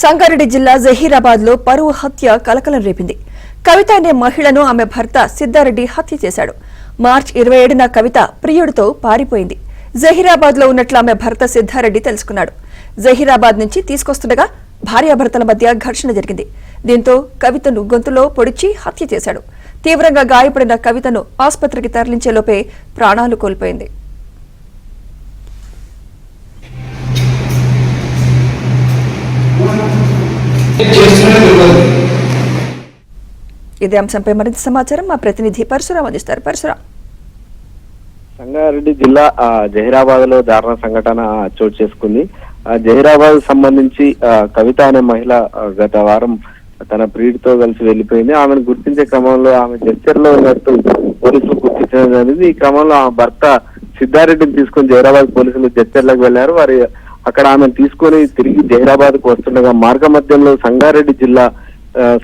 సంగారెడ్డి జిల్లా జహీరాబాద్ లో పరువు హత్య కలకలం రేపింది. కవిత అనే మహిళను ఆమె భర్త సిద్ధారెడ్డి హత్య చేశాడు. మార్చి 27న కవిత ప్రియుడితో పారిపోయింది. జహీరాబాద్ లో ఉన్నట్లు ఆమె భర్త సిద్ధారెడ్డి తెలుసుకున్నాడు. జహీరాబాద్ నుంచి తీసుకొస్తుండగా భార్యాభర్తల మధ్య ఘర్షణ జరిగింది. దీంతో కవితను గొంతులో పొడిచి హత్య చేశాడు. తీవ్రంగా గాయపడిన కవితను ఆసుపత్రికి తరలించేలోపే ప్రాణాలు కోల్పోయింది. ఇదే అంశంపై మరింత సమాచారం మా ప్రతినిధి పరశురాం అందిస్తారు. పరశురాం, సంగారెడ్డి జిల్లా జహీరాబాద్ లో దారుణ సంఘటన చోటు చేసుకుంది. జహీరాబాద్ సంబంధించి కవిత అనే మహిళ గత వారం తన ప్రియుడితో కలిసి వెళ్లిపోయింది. ఆమెను గుర్తించే క్రమంలో ఆమె జడ్చర్లో ఉన్నట్టు పోలీసులు గుర్తించడం జరిగింది. ఈ క్రమంలో ఆ భర్త సిద్ధారెడ్డిని తీసుకుని జహీరాబాద్ పోలీసులు జడ్చర్లకు వెళ్లారు. వారి అక్కడ ఆమెను తీసుకొని తిరిగి జహీరాబాద్ కు వస్తుండగా మార్గ మధ్యంలో సంగారెడ్డి జిల్లా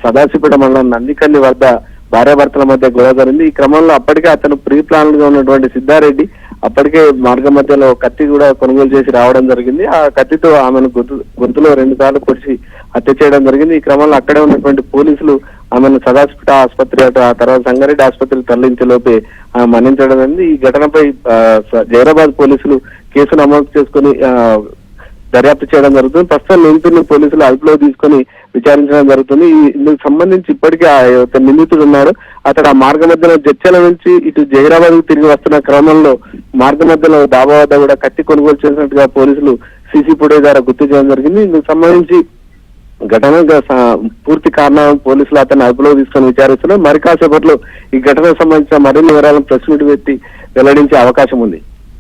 సదాశివపేట మండలం నందికల్లి వద్ద భార్యాభర్తల మధ్య గొడవ జరిగింది. ఈ క్రమంలో అప్పటికే అతను ప్రీ ప్లాన్ గా ఉన్నటువంటి సిద్ధారెడ్డి అప్పటికే మార్గ మధ్యలో కత్తి కూడా కొనుగోలు చేసి రావడం జరిగింది. ఆ కత్తితో ఆమెను గొంతులో 2 సార్లు పొడిచి హత్య చేయడం జరిగింది. ఈ క్రమంలో అక్కడే ఉన్నటువంటి పోలీసులు ఆమెను సదాశివపేట ఆసుపత్రి ఆ తర్వాత సంగారెడ్డి ఆసుపత్రికి తరలించే లోపే ఆమె మరణించడం జరిగింది. ఈ ఘటనపై జహీరాబాద్ పోలీసులు కేసు నమోదు చేసుకుని దర్యాప్తు చేయడం జరుగుతుంది. ప్రస్తుతం నిందితుడిని పోలీసులు అదుపులో తీసుకుని విచారించడం జరుగుతుంది. ఇందుకు సంబంధించి ఇప్పటికే నిందితుడు ఉన్నారు. అతడు ఆ మార్గ మధ్యలో జడ్చల నుంచి ఇటు జహీరాబాద్ కు తిరిగి వస్తున్న క్రమంలో మార్గ మధ్యలో డాబా వద్ద కూడా కత్తి కొనుగోలు చేసినట్టుగా పోలీసులు సీసీ ఫుటేజ్ ద్వారా గుర్తు చేయడం జరిగింది. ఇందుకు సంబంధించి ఘటన పూర్తి కారణం పోలీసులు అతన్ని అదుపులో తీసుకొని విచారిస్తున్నారు. మరి కాసేపట్లో ఈ ఘటనకు సంబంధించిన మరిన్ని వివరాలను ప్రెస్ మీట్ పెట్టి వెల్లడించే అవకాశం ఉంది.